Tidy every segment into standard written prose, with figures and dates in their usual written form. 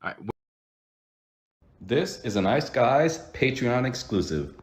All right. This is an Ice Guys Patreon exclusive.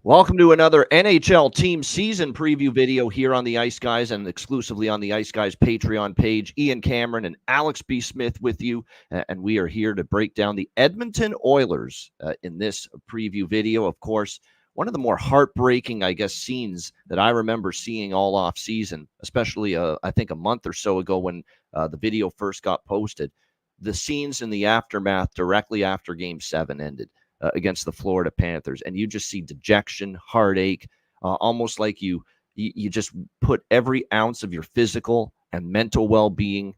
Welcome to another NHL team season preview video here on the Ice Guys and exclusively on the Ice Guys Patreon page. Ian Cameron and Alex B. Smith with you, and we are here to break down the Edmonton Oilers in this preview video. Of course, one of the more heartbreaking, scenes that I remember seeing all off season, especially I think a month or so ago when the video first got posted. The scenes in the aftermath directly after Game 7 ended. Against the Florida Panthers, and you just see dejection, heartache, almost like you just put every ounce of your physical and mental well-being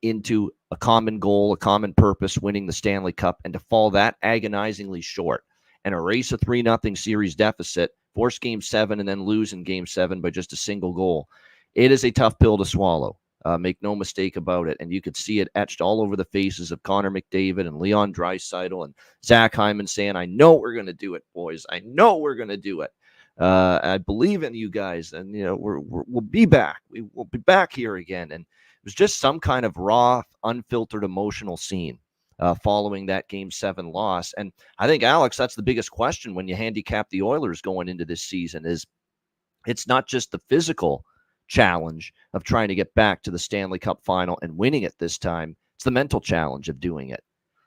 into a common goal, a common purpose, winning the Stanley Cup, and to fall that agonizingly short and erase a 3-0 series deficit, force Game 7, and then lose in Game 7 by just a single goal. It is a tough pill to swallow. Make no mistake about it. And you could see it etched all over the faces of Connor McDavid and Leon Draisaitl and Zach Hyman saying, I know we're going to do it, boys. I know we're going to do it. I believe in you guys. And, we'll be back. We'll be back here again. And it was just some kind of raw, unfiltered, emotional scene following that Game 7 loss. And I think, Alex, that's the biggest question when you handicap the Oilers going into this season is it's not just the physical challenge of trying to get back to the Stanley Cup final and winning it this time. It's the mental challenge of doing it.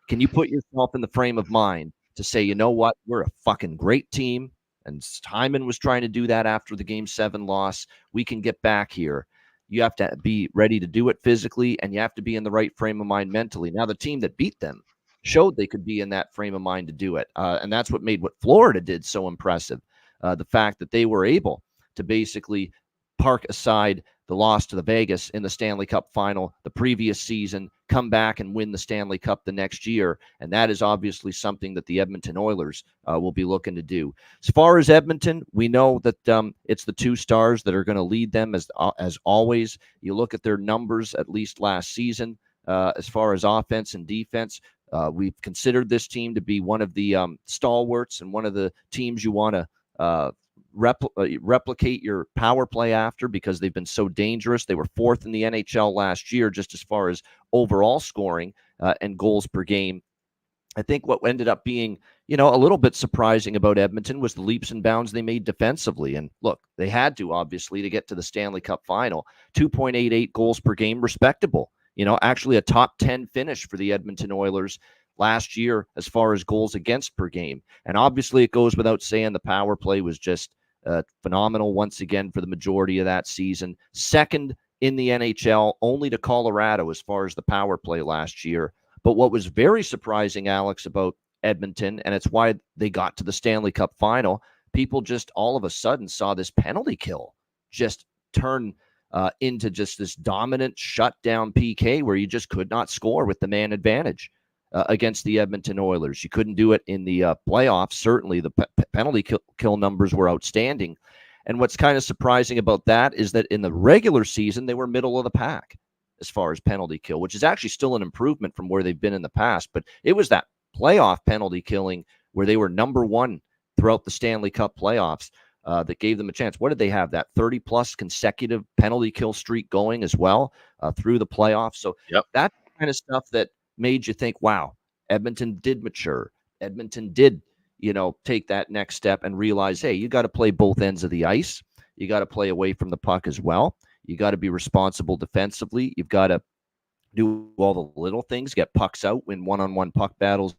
Can you put yourself in the frame of mind to say, you know what, we're a fucking great team, and Hyman was trying to do that after the Game 7 loss. We can get back here. You have to be ready to do it physically, and you have to be in the right frame of mind mentally. Now, the team that beat them showed they could be in that frame of mind to do it, and that's what made what Florida did so impressive. The fact that they were able to basically park aside the loss to the Vegas in the Stanley Cup final the previous season, come back and win the Stanley Cup the next year. And that is obviously something that the Edmonton Oilers will be looking to do. As far as Edmonton, we know that it's the two stars that are going to lead them as always. You look at their numbers, at least last season, as far as offense and defense. We've considered this team to be one of the stalwarts and one of the teams you want to replicate your power play after because they've been so dangerous. They were fourth in the NHL last year just as far as overall scoring and goals per game. I think what ended up being, a little bit surprising about Edmonton was the leaps and bounds they made defensively. And look, they had to, obviously, to get to the Stanley Cup final. 2.88 goals per game, respectable. Actually a top 10 finish for the Edmonton Oilers last year as far as goals against per game. And obviously it goes without saying the power play was just phenomenal once again for the majority of that season. Second in the NHL, only to Colorado as far as the power play last year. But what was very surprising, Alex, about Edmonton, and it's why they got to the Stanley Cup final, people just all of a sudden saw this penalty kill just turn into just this dominant shutdown PK where you just could not score with the man advantage. Against the Edmonton Oilers. You couldn't do it in the playoffs. Certainly, the penalty kill numbers were outstanding. And what's kind of surprising about that is that in the regular season, they were middle of the pack as far as penalty kill, which is actually still an improvement from where they've been in the past. But it was that playoff penalty killing where they were number one throughout the Stanley Cup playoffs that gave them a chance. What did they have? That 30-plus consecutive penalty kill streak going as well through the playoffs. So that kind of stuff that made you think, wow, Edmonton did mature. Edmonton did, take that next step and realize, hey, you got to play both ends of the ice. You got to play away from the puck as well. You got to be responsible defensively. You've got to do all the little things, get pucks out, win one-on-one puck battles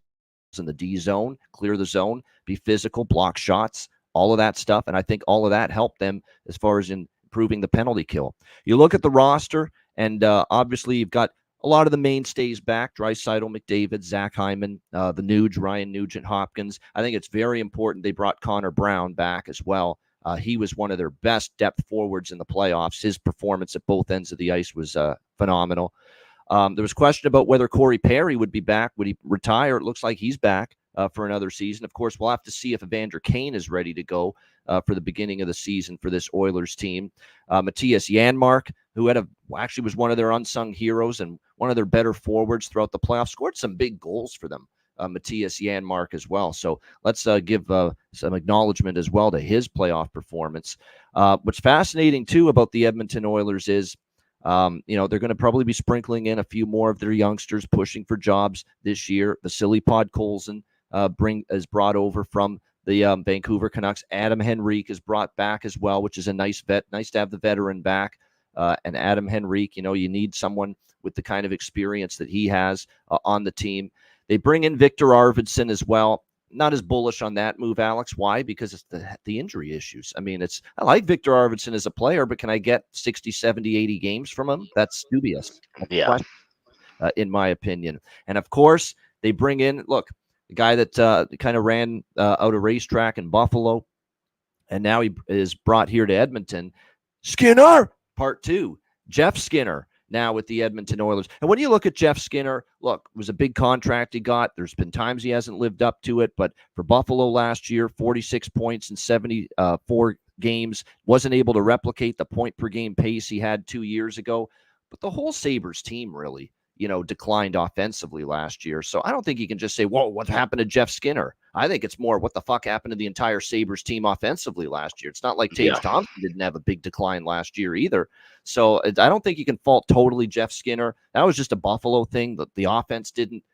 in the D zone, clear the zone, be physical, block shots, all of that stuff. And I think all of that helped them as far as improving the penalty kill. You look at the roster, and obviously you've got a lot of the mainstays back, Draisaitl, McDavid, Zach Hyman, the Nuge, Ryan Nugent-Hopkins. I think it's very important they brought Connor Brown back as well. He was one of their best depth forwards in the playoffs. His performance at both ends of the ice was phenomenal. There was question about whether Corey Perry would be back. Would he retire? It looks like he's back for another season. Of course, we'll have to see if Evander Kane is ready to go for the beginning of the season for this Oilers team. Matthias Janmark, who actually was one of their unsung heroes and one of their better forwards throughout the playoffs, scored some big goals for them. Matthias Janmark as well. So let's give some acknowledgement as well to his playoff performance. What's fascinating, too, about the Edmonton Oilers is They're going to probably be sprinkling in a few more of their youngsters pushing for jobs this year. Vasily Podkolzin is brought over from the Vancouver Canucks. Adam Henrique is brought back as well, which is a nice to have the veteran back. And Adam Henrique, you need someone with the kind of experience that he has on the team. They bring in Victor Arvidsson as well. Not as bullish on that move, Alex. Why? Because it's the injury issues. I mean, I like Victor Arvidsson as a player, but can I get 60, 70, 80 games from him? That's dubious. Yeah. In my opinion. And of course, they bring in, the guy that kind of ran out a racetrack in Buffalo, and now he is brought here to Edmonton. Skinner, part 2. Jeff Skinner, now with the Edmonton Oilers. And when you look at Jeff Skinner, it was a big contract he got. There's been times he hasn't lived up to it, but for Buffalo last year, 46 points in 74 games, wasn't able to replicate the point per game pace he had 2 years ago. But the whole Sabres team really, declined offensively last year. So I don't think you can just say, whoa, what happened to Jeff Skinner? I think it's more what the fuck happened to the entire Sabres team offensively last year. It's not like Tage Thompson didn't have a big decline last year either. So I don't think you can fault totally Jeff Skinner. That was just a Buffalo thing that the offense didn't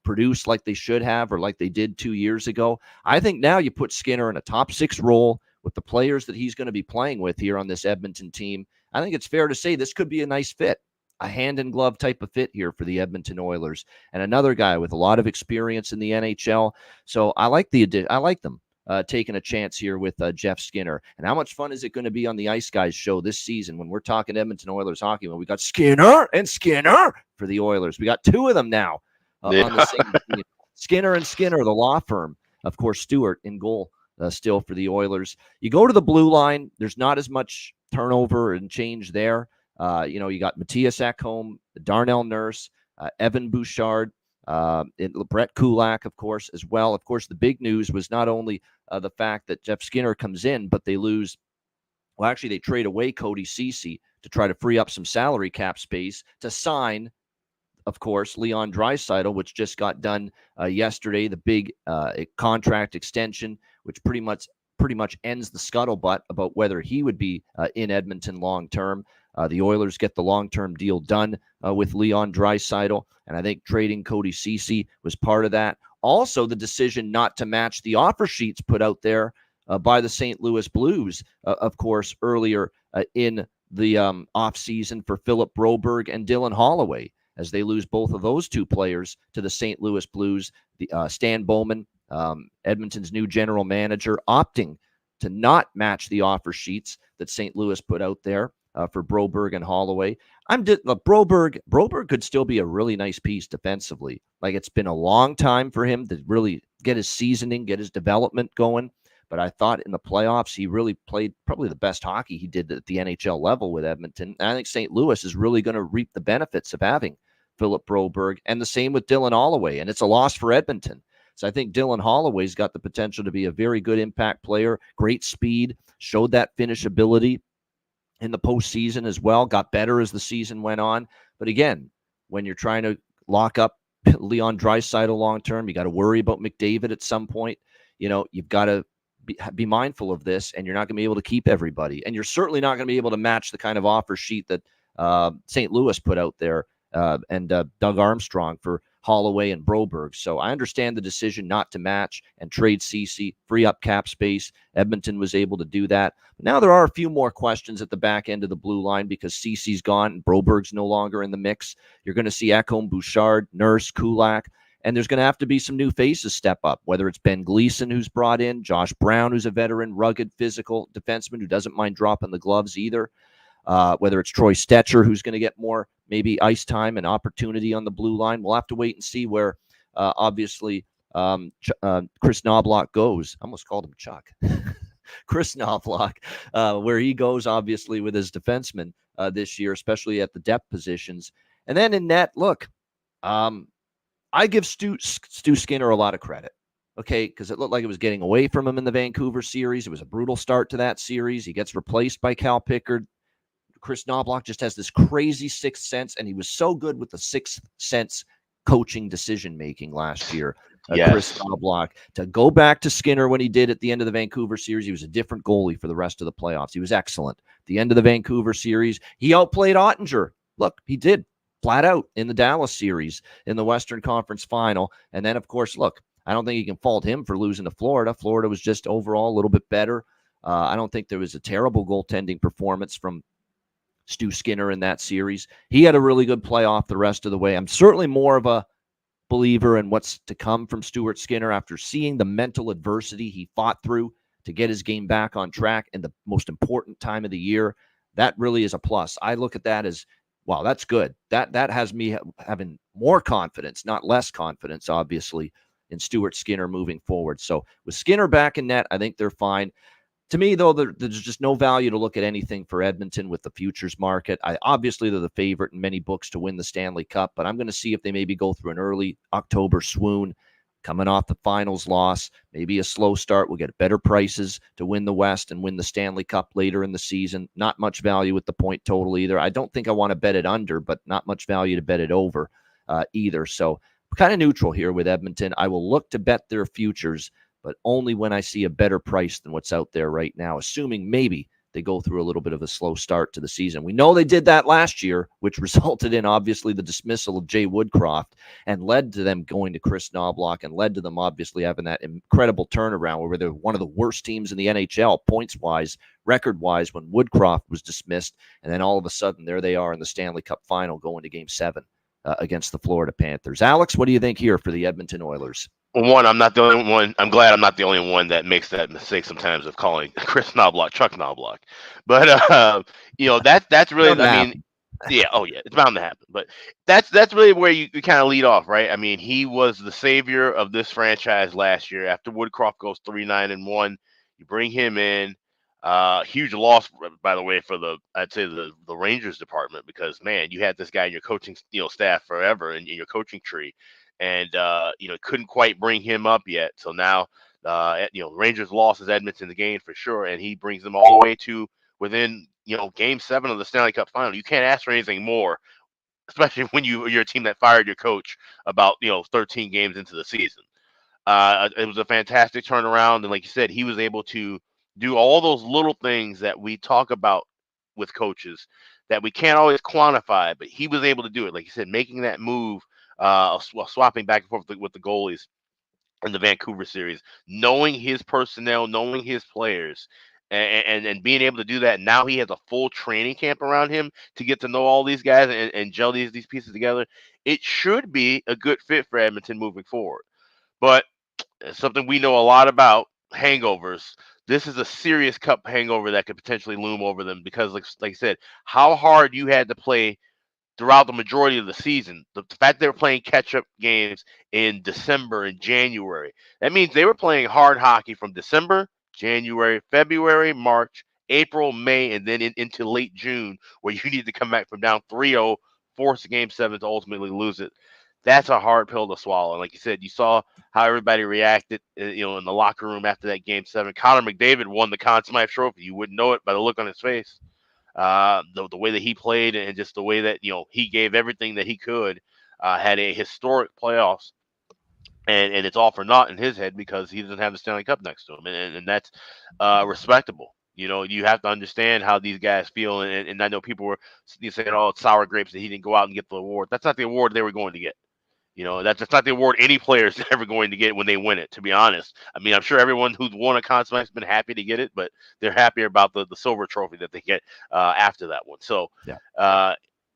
produce like they should have or like they did 2 years ago. I think now you put Skinner in a top 6 role with the players that he's going to be playing with here on this Edmonton team. I think it's fair to say this could be a nice fit. A hand-in-glove type of fit here for the Edmonton Oilers, and another guy with a lot of experience in the NHL. So I like them taking a chance here with Jeff Skinner. And how much fun is it going to be on the Ice Guys show this season when we're talking Edmonton Oilers hockey? When we got Skinner and Skinner for the Oilers, we got 2 of them now on the same team. Skinner and Skinner, the law firm. Of course, Stewart in goal still for the Oilers. You go to the blue line. There's not as much turnover and change there. You got Matthias Ekholm, Darnell Nurse, Evan Bouchard, Brett Kulak, of course, as well. Of course, the big news was not only the fact that Jeff Skinner comes in, but they trade away Cody Ceci to try to free up some salary cap space to sign, of course, Leon Draisaitl, which just got done yesterday, the big contract extension, which pretty much ends the scuttlebutt about whether he would be in Edmonton long term. The Oilers get the long-term deal done with Leon Draisaitl, and I think trading Cody Ceci was part of that. Also, the decision not to match the offer sheets put out there by the St. Louis Blues, of course, earlier in the offseason for Philip Broberg and Dylan Holloway, as they lose both of those 2 players to the St. Louis Blues. Stan Bowman, Edmonton's new general manager, opting to not match the offer sheets that St. Louis put out there for Broberg and Holloway. Broberg could still be a really nice piece defensively. Like, it's been a long time for him to really get his seasoning, get his development going. But I thought in the playoffs, he really played probably the best hockey he did at the NHL level with Edmonton. And I think St. Louis is really going to reap the benefits of having Philip Broberg, and the same with Dylan Holloway. And it's a loss for Edmonton. So I think Dylan Holloway's got the potential to be a very good impact player, great speed, showed that finishability in the postseason as well, got better as the season went on. But again, when you're trying to lock up Leon Draisaitl long-term, you got to worry about McDavid at some point. You've got to be mindful of this, and you're not going to be able to keep everybody. And you're certainly not going to be able to match the kind of offer sheet that St. Louis put out there and Doug Armstrong for Holloway and Broberg. So I understand the decision not to match and trade Ceci, free up cap space. Edmonton was able to do that. But now there are a few more questions at the back end of the blue line because Ceci's gone and Broberg's no longer in the mix. You're going to see Ekholm, Bouchard, Nurse, Kulak, and there's going to have to be some new faces step up, whether it's Ben Gleason, who's brought in, Josh Brown, who's a veteran, rugged, physical defenseman who doesn't mind dropping the gloves either. Whether it's Troy Stetcher, who's going to get more maybe ice time and opportunity on the blue line. We'll have to wait and see where, obviously, Chris Knobloch goes. I almost called him Chuck. Chris Knobloch, where he goes, obviously, with his defensemen this year, especially at the depth positions. And then in net, look, I give Stu Skinner a lot of credit. Okay, because it looked like it was getting away from him in the Vancouver series. It was a brutal start to that series. He gets replaced by Cal Pickard. Chris Knobloch just has this crazy sixth sense, and he was so good with the sixth sense coaching decision-making last year. Chris Yes. Knoblauch. To go back to Skinner when he did at the end of the Vancouver series, he was a different goalie for the rest of the playoffs. He was excellent. At the end of the Vancouver series, he outplayed Ottinger. Look, he did flat out in the Dallas series in the Western Conference Final. And then, of course, look, I don't think you can fault him for losing to Florida. Florida was just overall a little bit better. I don't think there was a terrible goaltending performance from Stu Skinner in that series. He had a really good playoff the rest of the way. I'm certainly more of a believer in what's to come from Stuart Skinner after seeing the mental adversity he fought through to get his game back on track in the most important time of the year. That really is a plus. I look at that as, wow, that's good. That has me having more confidence, not less confidence, obviously, in Stuart Skinner moving forward. So with Skinner back in net, I think they're fine. To me, though, there's just no value to look at anything for Edmonton with the futures market. Obviously, they're the favorite in many books to win the Stanley Cup, but I'm going to see if they maybe go through an early October swoon coming off the finals loss, maybe a slow start. We'll get better prices to win the West and win the Stanley Cup later in the season. Not much value with the point total either. I don't think I want to bet it under, but not much value to bet it over either. So kind of neutral here with Edmonton. I will look to bet their futures, but only when I see a better price than what's out there right now, assuming maybe they go through a little bit of a slow start to the season. We know they did that last year, which resulted in, obviously, the dismissal of Jay Woodcroft and led to them going to Chris Knoblauch and led to them, obviously, having that incredible turnaround where they're one of the worst teams in the NHL, points-wise, record-wise, when Woodcroft was dismissed. And then all of a sudden, there they are in the Stanley Cup final going to Game 7 against the Florida Panthers. Alex, what do you think here for the Edmonton Oilers? Well, one, I'm not the only one. I'm glad I'm not the only one that makes that mistake sometimes of calling Chris Knoblauch Chuck Knoblauch. But that's really, I mean, yeah, oh yeah, it's bound to happen. But that's really where you kind of lead off, right? I mean, he was the savior of this franchise last year. After Woodcroft goes 3-9-1, you bring him in. Huge loss, by the way, for I'd say the Rangers department, because man, you had this guy in your coaching staff forever in your coaching tree, and couldn't quite bring him up yet. So now Rangers lost his Edmonton the game for sure, and he brings them all the way to within Game 7 of the Stanley Cup final. You can't ask for anything more, especially when you're a team that fired your coach about 13 games into the season. It was a fantastic turnaround, and like you said, he was able to do all those little things that we talk about with coaches that we can't always quantify, but he was able to do it. Like you said, making that move, swapping back and forth with the goalies in the Vancouver series, knowing his personnel, knowing his players, and being able to do that. Now he has a full training camp around him to get to know all these guys and gel these pieces together. It should be a good fit for Edmonton moving forward. But something we know a lot about, hangovers. This is a serious cup hangover that could potentially loom over them because, like I said, how hard you had to play throughout the majority of the season. The fact they were playing catch-up games in December and January, that means they were playing hard hockey from December, January, February, March, April, May, and then into late June, where you need to come back from down 3-0, force a Game 7 to ultimately lose it. That's a hard pill to swallow. And like you said, you saw how everybody reacted, in the locker room after that Game 7. Connor McDavid won the Conn Smythe Trophy. You wouldn't know it by the look on his face. The way that he played and just the way that he gave everything that he could, had a historic playoffs, and it's all for naught in his head because he doesn't have the Stanley Cup next to him, and that's respectable. You have to understand how these guys feel, and I know people were saying, "Oh, it's sour grapes that he didn't go out and get the award." That's not the award they were going to get. That's not the award any player's ever going to get when they win it, to be honest. I mean, I'm sure everyone who's won a Conn Smythe has been happy to get it, but they're happier about the silver trophy that they get after that one. So, Yeah.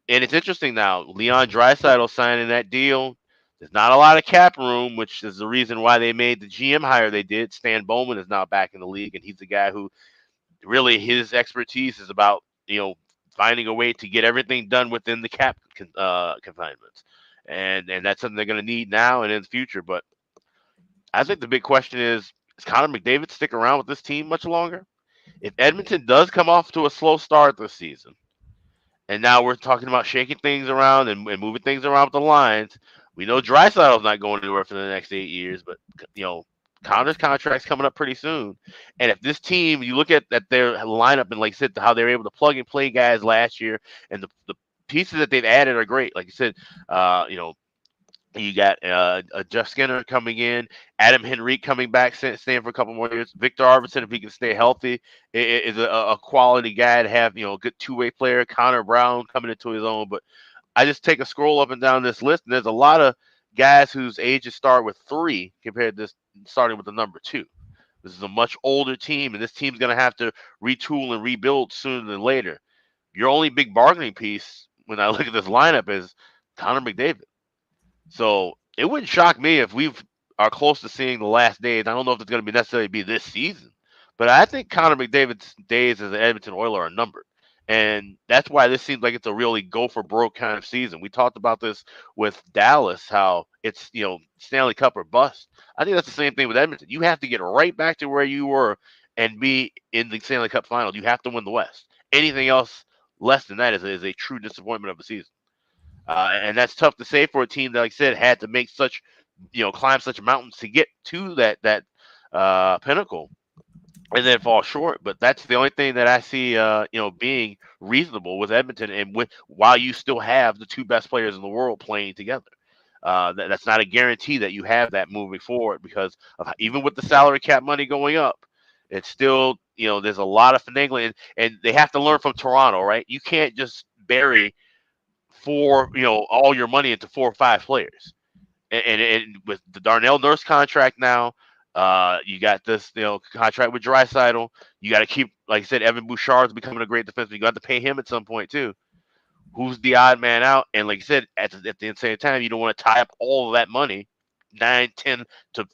and it's interesting now, Leon Draisaitl signing that deal. There's not a lot of cap room, which is the reason why they made the GM hire they did. Stan Bowman is now back in the league, and he's the guy who really his expertise is about, finding a way to get everything done within the cap confinements. And that's something they're going to need now and in the future. But I think the big question is Connor McDavid stick around with this team much longer? If Edmonton does come off to a slow start this season, and now we're talking about shaking things around and moving things around with the lines, we know Draisaitl's not going anywhere for the next 8 years, but Connor's contract's coming up pretty soon. And if this team, you look at their lineup and like I said, how they were able to plug and play guys last year, and the pieces that they've added are great. Like you said, You got Jeff Skinner coming in, Adam Henrique coming back, staying for a couple more years. Victor Arvidsson, if he can stay healthy, is a quality guy to have. A good two-way player. Connor Brown coming into his own. But I just take a scroll up and down this list, and there's a lot of guys whose ages start with 3 compared to this starting with the number 2. This is a much older team, and this team's going to have to retool and rebuild sooner than later. Your only big bargaining piece when I look at this lineup is Connor McDavid. So it wouldn't shock me if we are close to seeing the last days. I don't know if it's going to be necessarily be this season, but I think Connor McDavid's days as an Edmonton Oiler are numbered. And that's why this seems like it's a really go for broke kind of season. We talked about this with Dallas, how it's, Stanley Cup or bust. I think that's the same thing with Edmonton. You have to get right back to where you were and be in the Stanley Cup final. You have to win the West. Anything else less than that is a true disappointment of the season. And that's tough to say for a team that, like I said, had to make such, climb such mountains to get to that pinnacle and then fall short. But that's the only thing that I see, being reasonable with Edmonton, and while you still have the 2 best players in the world playing together. That's not a guarantee that you have that moving forward, because even with the salary cap money going up, it's still, there's a lot of finagling, and they have to learn from Toronto, right? You can't just bury all your money into 4 or 5 players. And with the Darnell Nurse contract now, you got this, contract with Draisaitl. You got to keep, like I said, Evan Bouchard's becoming a great defenseman. You got to pay him at some point too. Who's the odd man out? And like I said, at the same time, you don't want to tie up all of that money, $9, $10 to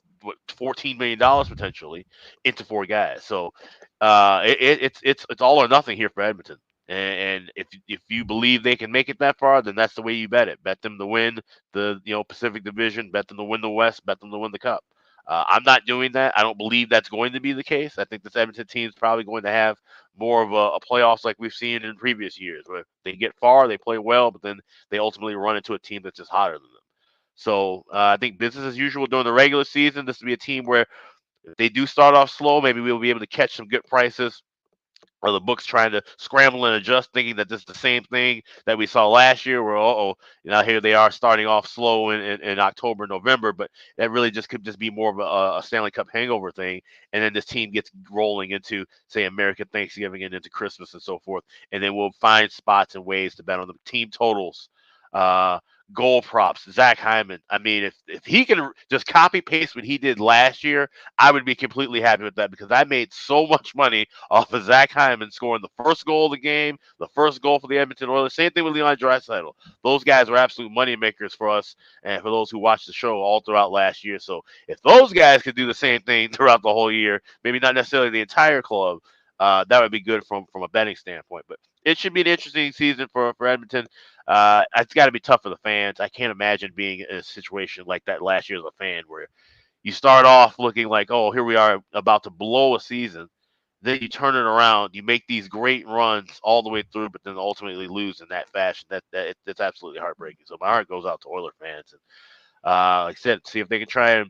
$14 million potentially, into 4 guys. So it's all or nothing here for Edmonton. And if you believe they can make it that far, then that's the way you bet it. Bet them to win the Pacific Division. Bet them to win the West. Bet them to win the Cup. I'm not doing that. I don't believe that's going to be the case. I think this Edmonton team is probably going to have more of a playoffs like we've seen in previous years, where they get far, they play well, but then they ultimately run into a team that's just hotter than them. So I think business as usual during the regular season. This will be a team where if they do start off slow, maybe we'll be able to catch some good prices. Or the books trying to scramble and adjust, thinking that this is the same thing that we saw last year, where here they are starting off slow in October, November, but that really just could just be more of a Stanley Cup hangover thing, and then this team gets rolling into, say, American Thanksgiving and into Christmas and so forth, and then we'll find spots and ways to bet on the team totals, goal props, Zach Hyman. I mean, if he can just copy paste what he did last year, I would be completely happy with that, because I made so much money off of Zach Hyman scoring the first goal of the game, the first goal for the Edmonton Oilers. Same thing with Leon Draisaitl. Those guys were absolute money makers for us and for those who watched the show all throughout last year. So if those guys could do the same thing throughout the whole year, maybe not necessarily the entire club, that would be good from a betting standpoint. But it should be an interesting season for Edmonton. It's got to be tough for the fans. I can't imagine being in a situation like that last year as a fan, where you start off looking like, oh, here we are about to blow a season. Then you turn it around. You make these great runs all the way through, but then ultimately lose in that fashion. That's absolutely heartbreaking. So my heart goes out to Oiler fans. And like I said, see if they can try and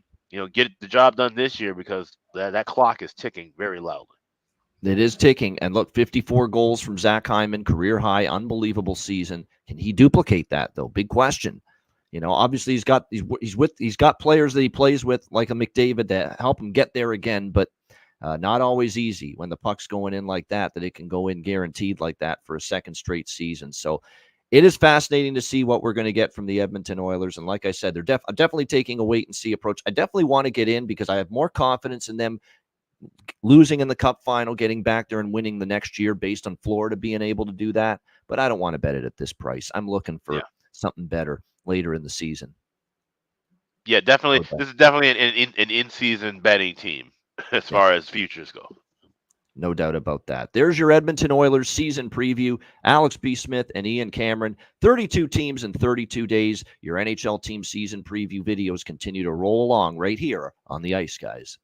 get the job done this year, because that clock is ticking very loudly. It is ticking. And look, 54 goals from Zach Hyman, career high, unbelievable season. Can he duplicate that, though? Big question. Obviously he's got players that he plays with, like a McDavid, to help him get there again, but not always easy when the puck's going in like that it can go in guaranteed like that for a second straight season. So it is fascinating to see what we're going to get from the Edmonton Oilers. And like I said, they're definitely taking a wait and see approach. I definitely want to get in because I have more confidence in them losing in the Cup final, getting back there and winning the next year based on Florida being able to do that. But I don't want to bet it at this price. I'm looking for something better later in the season. Yeah, definitely. This is definitely an in-season betting team as far as futures go. No doubt about that. There's your Edmonton Oilers season preview. Alex B. Smith and Ian Cameron. 32 teams in 32 days. Your NHL team season preview videos continue to roll along right here on the Ice Guys.